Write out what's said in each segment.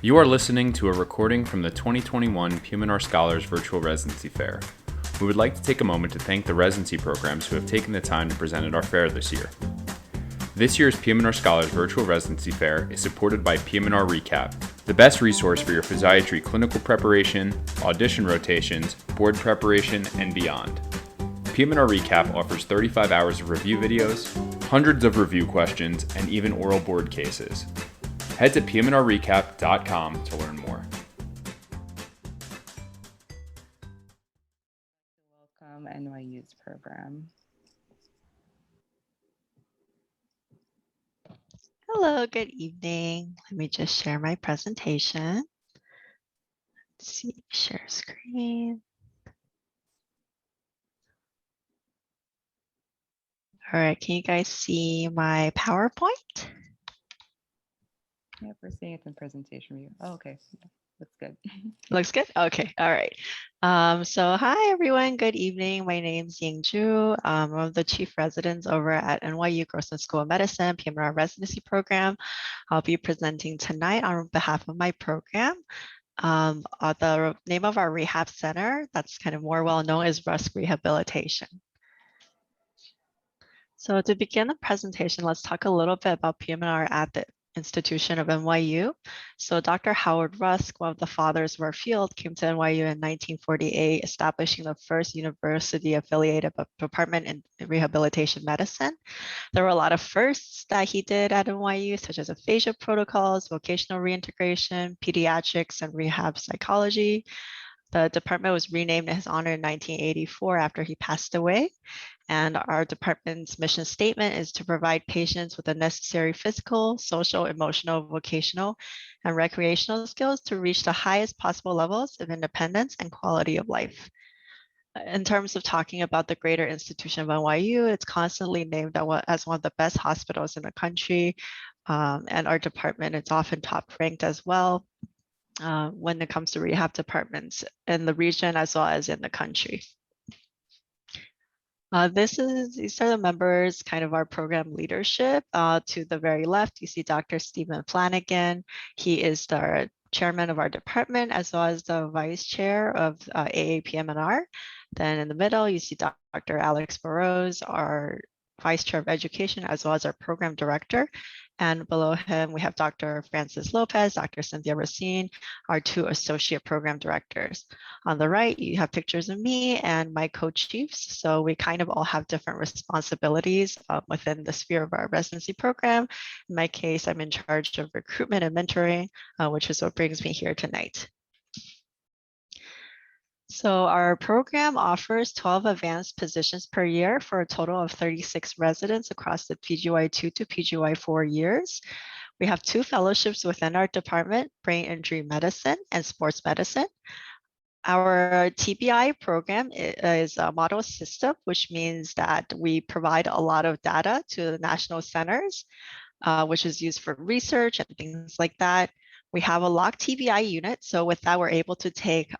You are listening to a recording from the 2021 PM&R Scholars Virtual Residency Fair. We would like to take a moment to thank the residency programs who have taken the time to present at our fair this year. This year's PM&R Scholars Virtual Residency Fair is supported by PM&R Recap, the best resource for your physiatry clinical preparation, audition rotations, board preparation, and beyond. PM&R Recap offers 35 hours of review videos, hundreds of review questions, and even oral board cases. Head to pmnrrecap.com to learn more. Welcome NYU's program. Hello, good evening. Let me just share my presentation. Let's see, share screen. All right, can you guys see my PowerPoint? Yeah, we're seeing it in presentation view. Oh, okay, looks good. Looks good? Okay, all right. So hi everyone, good evening. My name's Ying Zhu. I'm one of the chief residents over at NYU Grossman School of Medicine, PM&R Residency Program. I'll be presenting tonight on behalf of my program. The name of our rehab center that's kind of more well known is Rusk Rehabilitation. So to begin the presentation, let's talk a little bit about PM&R at the institution of NYU. So Dr. Howard Rusk, one of the fathers of our field, came to NYU in 1948, establishing the first university-affiliated department in rehabilitation medicine. There were a lot of firsts that he did at NYU, such as aphasia protocols, vocational reintegration, pediatrics, and rehab psychology. The department was renamed in his honor in 1984 after he passed away. And our department's mission statement is to provide patients with the necessary physical, social, emotional, vocational, and recreational skills to reach the highest possible levels of independence and quality of life. In terms of talking about the greater institution of NYU, it's constantly named as one of the best hospitals in the country. And our department is often top ranked as well when it comes to rehab departments in the region as well as in the country. These are the members, kind of our program leadership. To the very left, you see Dr. Stephen Flanagan. He is the chairman of our department as well as the vice chair of AAPM&R. Then in the middle, you see Dr. Alex Burrows, our vice chair of education, as well as our program director. And below him, we have Dr. Francis Lopez, Dr. Cynthia Racine, our two associate program directors. On the right, you have pictures of me and my co-chiefs. So we kind of all have different responsibilities within the sphere of our residency program. In my case, I'm in charge of recruitment and mentoring, which is what brings me here tonight. So our program offers 12 advanced positions per year for a total of 36 residents across the PGY2 to PGY4 years. We have 2 fellowships within our department, brain injury medicine and sports medicine. Our TBI program is a model system, which means that we provide a lot of data to the national centers, which is used for research and things like that. We have a locked TBI unit. So with that, we're able to take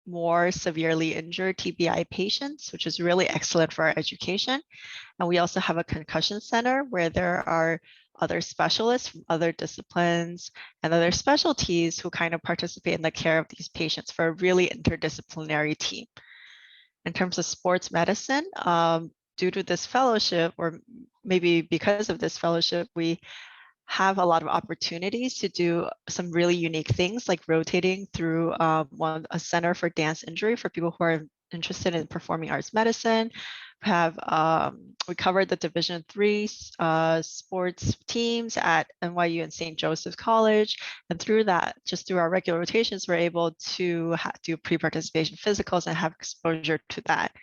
more severely injured TBI patients, which is really excellent for our education. And we also have a concussion center where there are other specialists from other disciplines and other specialties who kind of participate in the care of these patients for a really interdisciplinary team. In terms of sports medicine, due to this fellowship, or maybe because of this fellowship, we have a lot of opportunities to do some really unique things like rotating through a center for dance injury for people who are interested in performing arts medicine. We covered the Division III sports teams at NYU and St. Joseph's College. And through that, just through our regular rotations, we're able to do pre-participation physicals and have exposure to that.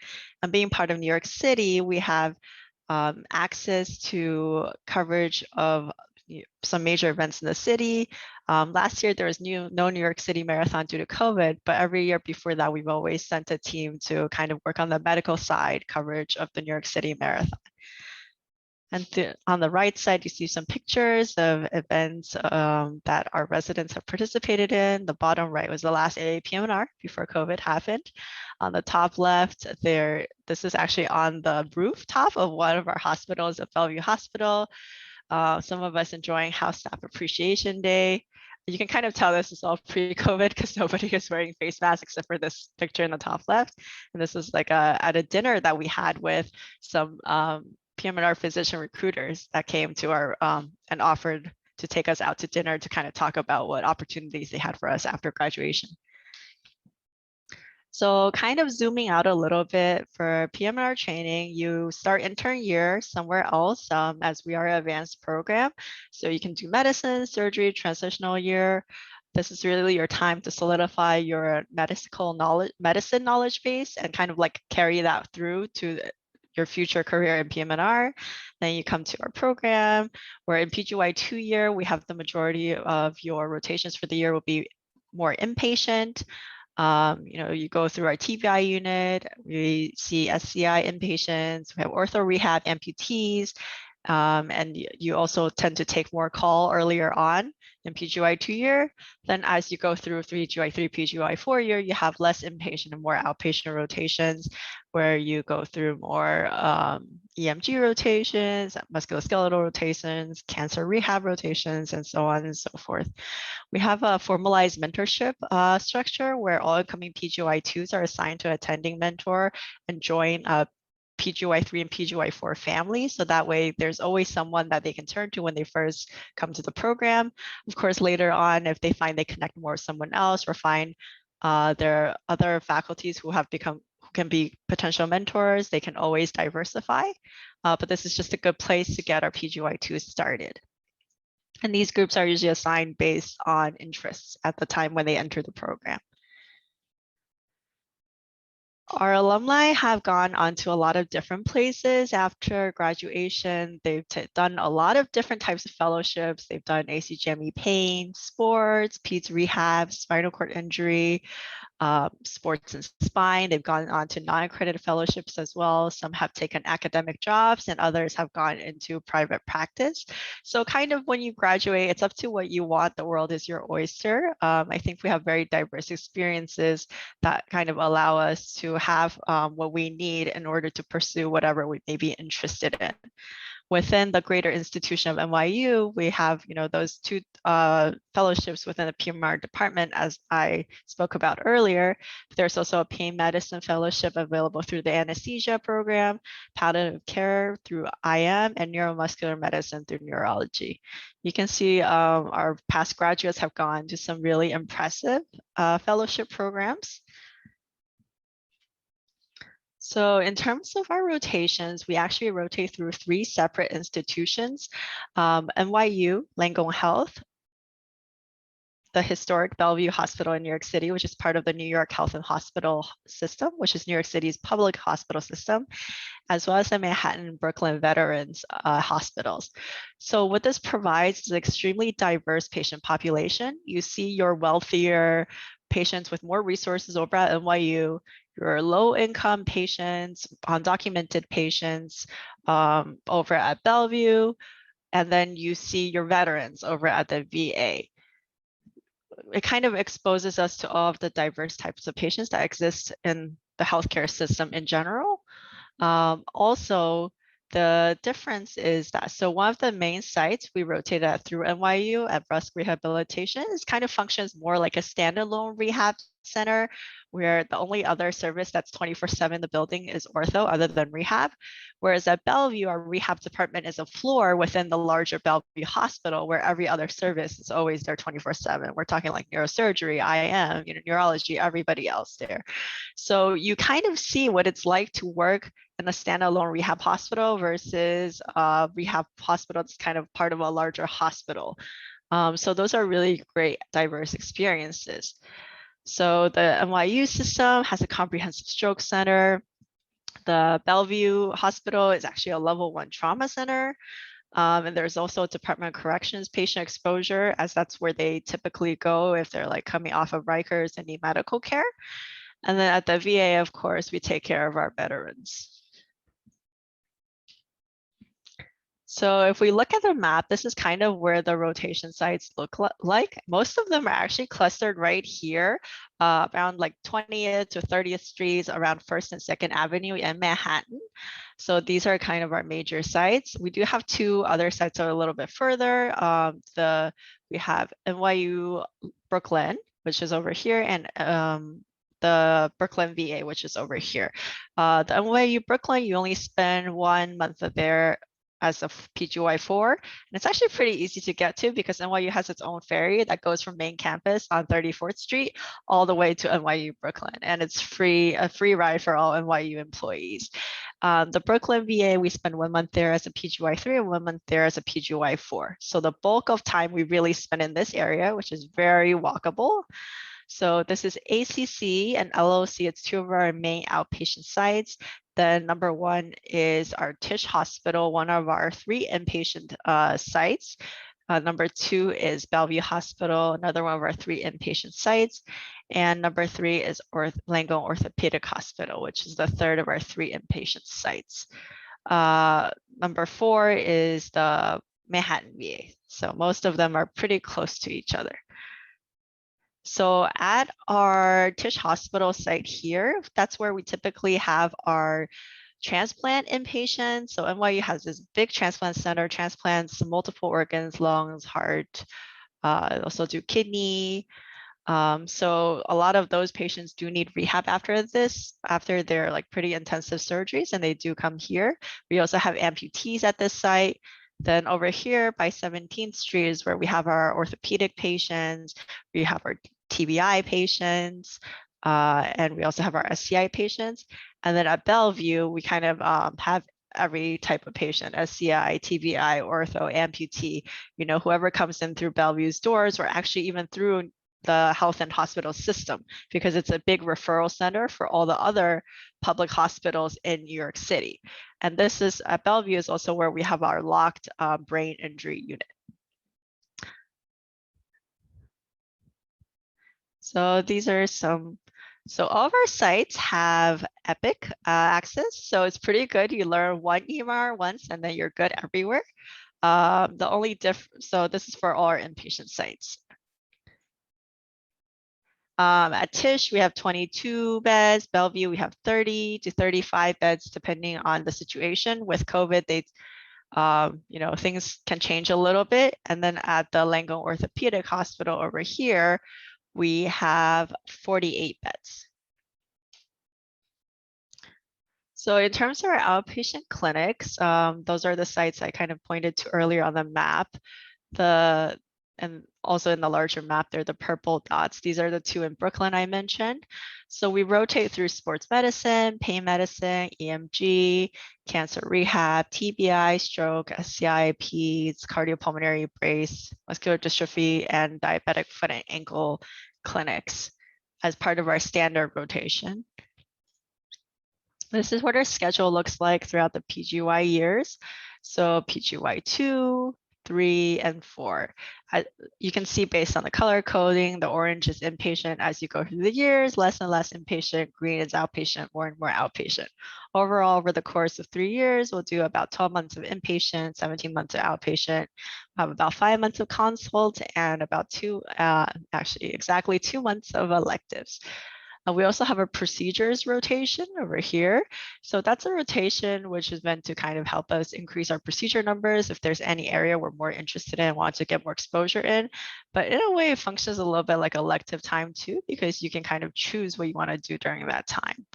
And being part of New York City, we have access to coverage of some major events in the city. Last year, there was no New York City Marathon due to COVID, but every year before that, we've always sent a team to kind of work on the medical side coverage of the New York City Marathon. And on the right side, you see some pictures of events that our residents have participated in. The bottom right was the last AAPM&R before COVID happened. On the top left, this is actually on the rooftop of one of our hospitals at Bellevue Hospital. Some of us enjoying House Staff Appreciation Day. You can kind of tell this is all pre-COVID because nobody is wearing face masks except for this picture in the top left. And this is like at a dinner that we had with some PM&R physician recruiters that came to our and offered to take us out to dinner to kind of talk about what opportunities they had for us after graduation. So kind of zooming out a little bit for PM&R training, you start intern year somewhere else as we are an advanced program. So you can do medicine, surgery, transitional year. This is really your time to solidify your medicine knowledge base and kind of like carry that through to your future career in PM&R. Then you come to our program, where in PGY 2 year, we have the majority of your rotations for the year will be more inpatient. You go through our TBI unit, we see SCI inpatients, we have ortho rehab amputees, and you also tend to take more call earlier on in PGY 2 year. Then as you go through PGY 3, PGY 4 year, you have less inpatient and more outpatient rotations where you go through more EMG rotations, musculoskeletal rotations, cancer rehab rotations, and so on and so forth. We have a formalized mentorship structure where all incoming PGY2s are assigned to attending mentor and join a PGY3 and PGY4 family. So that way there's always someone that they can turn to when they first come to the program. Of course, later on, if they find they connect more with someone else or find there are other faculties who can be potential mentors, they can always diversify. But this is just a good place to get our PGY2 started. And these groups are usually assigned based on interests at the time when they enter the program. Our alumni have gone on to a lot of different places after graduation. They've done a lot of different types of fellowships. They've done ACGME pain, sports, peds rehab, spinal cord injury, sports and spine. They've gone on to non-accredited fellowships as well. Some have taken academic jobs and others have gone into private practice. So kind of when you graduate, it's up to what you want. The world is your oyster. I think we have very diverse experiences that kind of allow us to have what we need in order to pursue whatever we may be interested in. Within the greater institution of NYU, we have those two fellowships within the PM&R department, as I spoke about earlier. There's also a pain medicine fellowship available through the anesthesia program, palliative care through IM, and neuromuscular medicine through neurology. You can see our past graduates have gone to some really impressive fellowship programs. So in terms of our rotations, we actually rotate through 3 separate institutions, NYU, Langone Health, the historic Bellevue Hospital in New York City, which is part of the New York Health and Hospital System, which is New York City's public hospital system, as well as the Manhattan and Brooklyn Veterans Hospitals. So what this provides is an extremely diverse patient population. You see your wealthier patients with more resources over at NYU, your low-income patients, undocumented patients over at Bellevue, and then you see your veterans over at the VA. It kind of exposes us to all of the diverse types of patients that exist in the healthcare system in general. Also, the difference is that, so one of the main sites we rotate at through NYU at Rusk Rehabilitation is kind of functions more like a standalone rehab center, where the only other service that's 24/7 in the building is ortho other than rehab. Whereas at Bellevue, our rehab department is a floor within the larger Bellevue hospital where every other service is always there 24/7. We're talking like neurosurgery, IM, neurology, everybody else there. So you kind of see what it's like to work in a standalone rehab hospital versus a rehab hospital that's kind of part of a larger hospital. So those are really great, diverse experiences. So the NYU system has a comprehensive stroke center. The Bellevue Hospital is actually a level 1 trauma center. And there's also a Department of Corrections patient exposure, as that's where they typically go if they're like coming off of Rikers and need medical care. And then at the VA, of course, we take care of our veterans. So if we look at the map, this is kind of where the rotation sites look like. Most of them are actually clustered right here, around like 20th to 30th Streets, around 1st and 2nd Avenue in Manhattan. So these are kind of our major sites. We do have 2 other sites that are a little bit further. The we have NYU Brooklyn, which is over here, and the Brooklyn VA, which is over here. The NYU Brooklyn, you only spend 1 month there as a PGY4. And it's actually pretty easy to get to because NYU has its own ferry that goes from main campus on 34th Street all the way to NYU Brooklyn. And it's a free ride for all NYU employees. The Brooklyn VA, we spend 1 month there as a PGY3 and 1 month there as a PGY4. So the bulk of time we really spend in this area, which is very walkable. So this is ACC and LOC. It's 2 of our main outpatient sites. Then number 1 is our Tisch Hospital, one of our 3 inpatient sites. Number 2 is Bellevue Hospital, another one of our 3 inpatient sites. And number 3 is Langone Orthopedic Hospital, which is the 3rd of our 3 inpatient sites. Number 4 is the Manhattan VA. So most of them are pretty close to each other. So at our Tisch Hospital site here, that's where we typically have our transplant inpatients. So NYU has this big transplant center, transplants multiple organs, lungs, heart, also do kidney. So a lot of those patients do need rehab after their like pretty intensive surgeries, and they do come here. We also have amputees at this site. Then over here by 17th Street is where we have our orthopedic patients. We have our TBI patients, and we also have our SCI patients. And then at Bellevue, we kind of have every type of patient, SCI, TBI, ortho, amputee, whoever comes in through Bellevue's doors or actually even through the health and hospital system, because it's a big referral center for all the other public hospitals in New York City. And this is at Bellevue is also where we have our locked brain injury unit. So these are so all of our sites have Epic access. So it's pretty good. You learn one EMR once and then you're good everywhere. The only so this is for all our inpatient sites. At Tisch, we have 22 beds. Bellevue, we have 30 to 35 beds, depending on the situation. With COVID, things can change a little bit. And then at the Langone Orthopedic Hospital over here, we have 48 beds. So in terms of our outpatient clinics, those are the sites I kind of pointed to earlier on the map. And also in the larger map, they're the purple dots. These are the 2 in Brooklyn I mentioned. So we rotate through sports medicine, pain medicine, EMG, cancer rehab, TBI, stroke, SCI, PEDS, cardiopulmonary brace, muscular dystrophy, and diabetic foot and ankle clinics as part of our standard rotation. This is what our schedule looks like throughout the PGY years. So PGY 2, 3, and 4. You can see based on the color coding, the orange is inpatient. As you go through the years, less and less inpatient, green is outpatient, more and more outpatient. Overall, over the course of 3 years, we'll do about 12 months of inpatient, 17 months of outpatient, we'll have about 5 months of consult, and about exactly 2 months of electives. We also have a procedures rotation over here. So that's a rotation which is meant to kind of help us increase our procedure numbers if there's any area we're more interested in and want to get more exposure in. But in a way, it functions a little bit like elective time too, because you can kind of choose what you want to do during that time.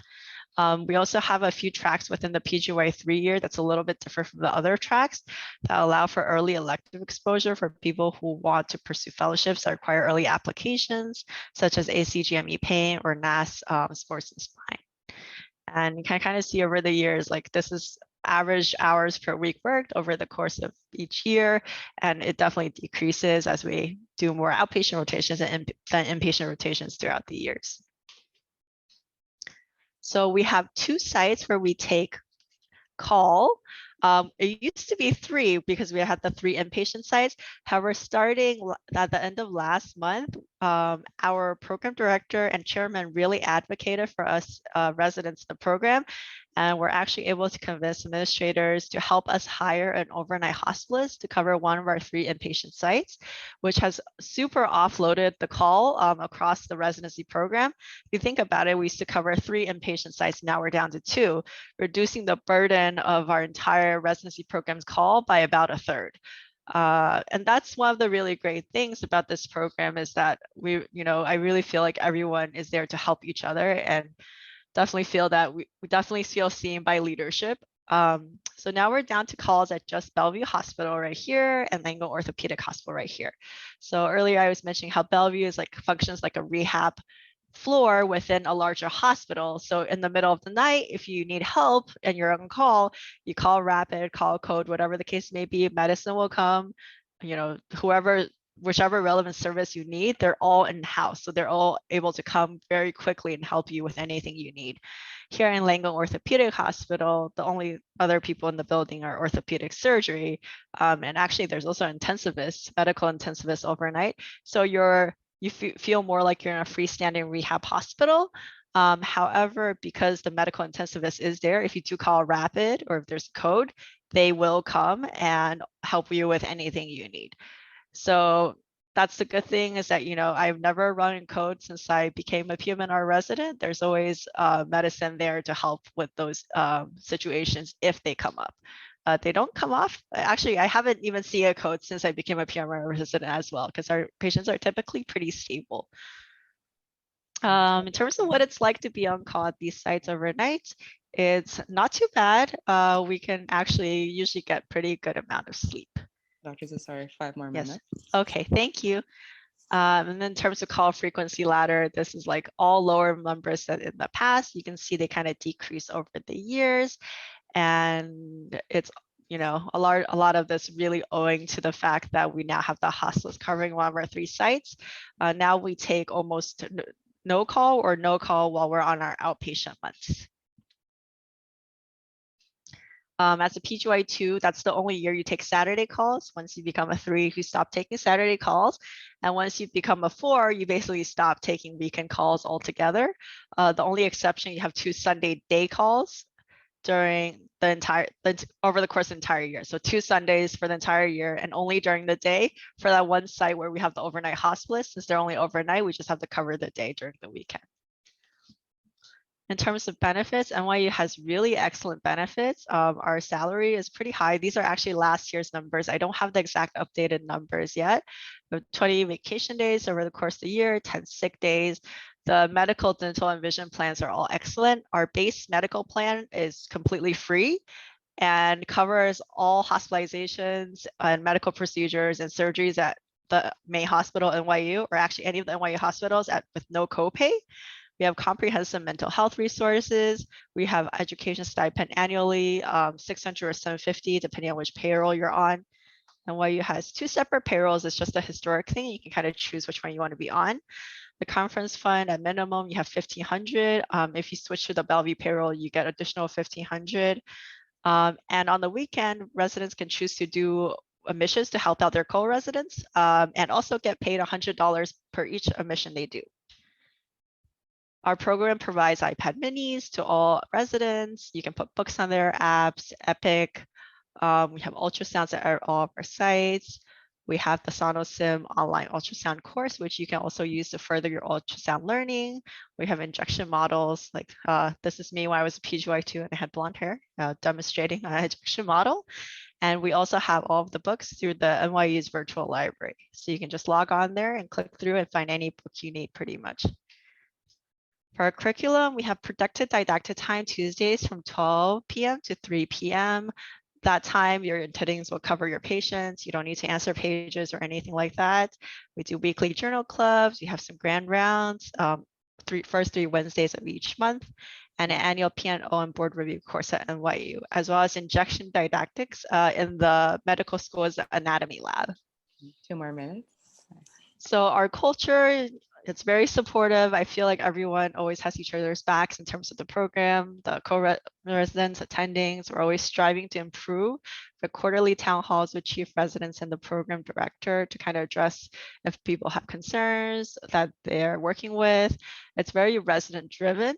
We also have a few tracks within the PGY 3 year that's a little bit different from the other tracks that allow for early elective exposure for people who want to pursue fellowships that require early applications, such as ACGME pain or NAS sports and spine. And you can kind of see over the years, like this is average hours per week worked over the course of each year, and it definitely decreases as we do more outpatient rotations than inpatient rotations throughout the years. So we have 2 sites where we take call. It used to be 3 because we had the 3 inpatient sites. However, starting at the end of last month, our program director and chairman really advocated for us residents in the program. And we're actually able to convince administrators to help us hire an overnight hospitalist to cover one of our 3 inpatient sites, which has super offloaded the call across the residency program. If you think about it, we used to cover 3 inpatient sites, now we're down to 2, reducing the burden of our entire residency program's call by about 1/3. And that's one of the really great things about this program is that I really feel like everyone is there to help each other, and definitely feel that we definitely feel seen by leadership. So now we're down to calls at just Bellevue Hospital right here and Langone Orthopedic Hospital right here. So earlier I was mentioning how Bellevue is functions like a rehab floor within a larger hospital. So in the middle of the night, if you need help and you're on call, you call rapid, call code, whatever the case may be, medicine will come, whichever relevant service you need, they're all in-house. So they're all able to come very quickly and help you with anything you need. Here in Langone Orthopedic Hospital, the only other people in the building are orthopedic surgery. And actually there's also intensivists, medical intensivists overnight. So you feel more like you're in a freestanding rehab hospital. However, because the medical intensivist is there, if you do call rapid or if there's a code, they will come and help you with anything you need. So that's the good thing is that, I've never run in code since I became a PM&R resident. There's always medicine there to help with those situations if they come up. They don't come off. Actually, I haven't even seen a code since I became a PM&R resident as well, because our patients are typically pretty stable. In terms of what it's like to be on call at these sites overnight, it's not too bad. We can actually usually get pretty good amount of sleep. Dr. Zasari, 5 more Yes. minutes. Okay, thank you. And then in terms of call frequency ladder, this is like all lower numbers that in the past. You can see they kind of decrease over the years. And it's, a lot of this really owing to the fact that we now have the hospitals covering one of our 3 sites. Now we take almost no call or no call while we're on our outpatient months. As a PGY2, that's the only year you take Saturday calls. Once you become a 3, you stop taking Saturday calls. And once you become a 4, you basically stop taking weekend calls altogether. The only exception, you have 2 Sunday day calls during over the course of the entire year. So 2 Sundays for the entire year, and only during the day for that one site where we have the overnight hospice. Since they're only overnight, we just have to cover the day during the weekend. In terms of benefits, NYU has really excellent benefits. Our salary is pretty high. These are actually last year's numbers. I don't have the exact updated numbers yet. We have 20 vacation days over the course of the year, 10 sick days. The medical, dental, and vision plans are all excellent. Our base medical plan is completely free and covers all hospitalizations and medical procedures and surgeries at the main hospital, NYU, or actually any of the NYU hospitals with no copay. We have comprehensive mental health resources. We have education stipend annually, 600 or 750, depending on which payroll you're on. NYU has 2 separate payrolls. It's just a historic thing. You can kind of choose which one you want to be on. The conference fund, at minimum, you have 1,500. If you switch to the Bellevue payroll, you get additional 1,500. And on the weekend, residents can choose to do admissions to help out their co-residents and also get paid $100 per each admission they do. Our program provides iPad minis to all residents. You can put books on their apps, Epic. We have ultrasounds at all of our sites. We have the SonoSim online ultrasound course, which you can also use to further your ultrasound learning. We have injection models, like this is me when I was a PGY2 and I had blonde hair, demonstrating an injection model. And we also have all of the books through the NYU's virtual library. So you can just log on there and click through and find any book you need pretty much. For our curriculum, we have productive didactic time Tuesdays from 12 p.m. to 3 p.m. That time, your attendings will cover your patients. You don't need to answer pages or anything like that. We do weekly journal clubs. We have some grand rounds, first 3 Wednesdays of each month, and an annual P&O and board review course at NYU, as well as injection didactics in the medical school's anatomy lab. 2 more minutes. So our culture, it's very supportive. I feel like everyone always has each other's backs in terms of the program, the co-residents, attendings. We're always striving to improve the quarterly town halls with chief residents and the program director to kind of address if people have concerns that they're working with. It's very resident driven.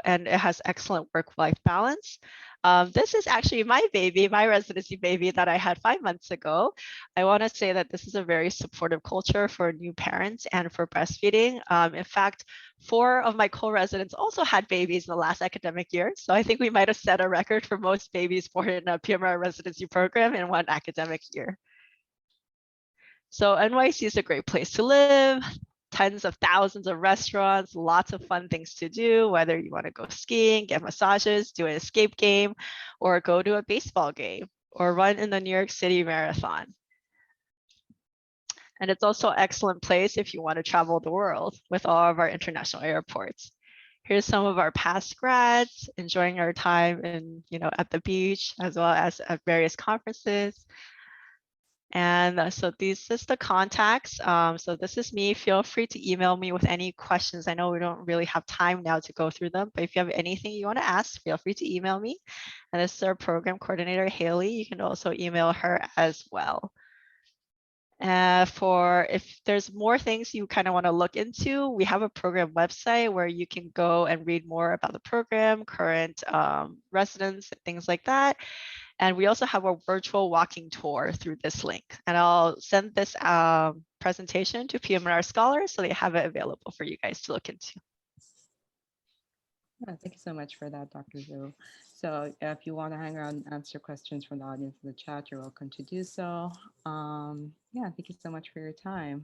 And it has excellent work-life balance. This is actually my baby, my residency baby that I had 5 months ago. I want to say that this is a very supportive culture for new parents and for breastfeeding. In fact, 4 of my co-residents also had babies in the last academic year. So I think we might have set a record for most babies born in a PM&R residency program in one academic year. So NYC is a great place to live. Tens of thousands of restaurants, lots of fun things to do, whether you want to go skiing, get massages, do an escape game, or go to a baseball game, or run in the New York City Marathon. And it's also an excellent place if you want to travel the world with all of our international airports. Here's some of our past grads enjoying our time in, at the beach, as well as at various conferences. And so this is the contacts. So this is me. Feel free to email me with any questions. I know we don't really have time now to go through them, but if you have anything you want to ask, feel free to email me. And this is our program coordinator, Haley. You can also email her as well. For if there's more things you kind of want to look into, we have a program website where you can go and read more about the program, current residents, and things like that. And we also have a virtual walking tour through this link. And I'll send this presentation to PM&R Scholars so they have it available for you guys to look into. Yeah, thank you so much for that, Dr. Zhou. So if you want to hang around and answer questions from the audience in the chat, you're welcome to do so. Yeah, thank you so much for your time.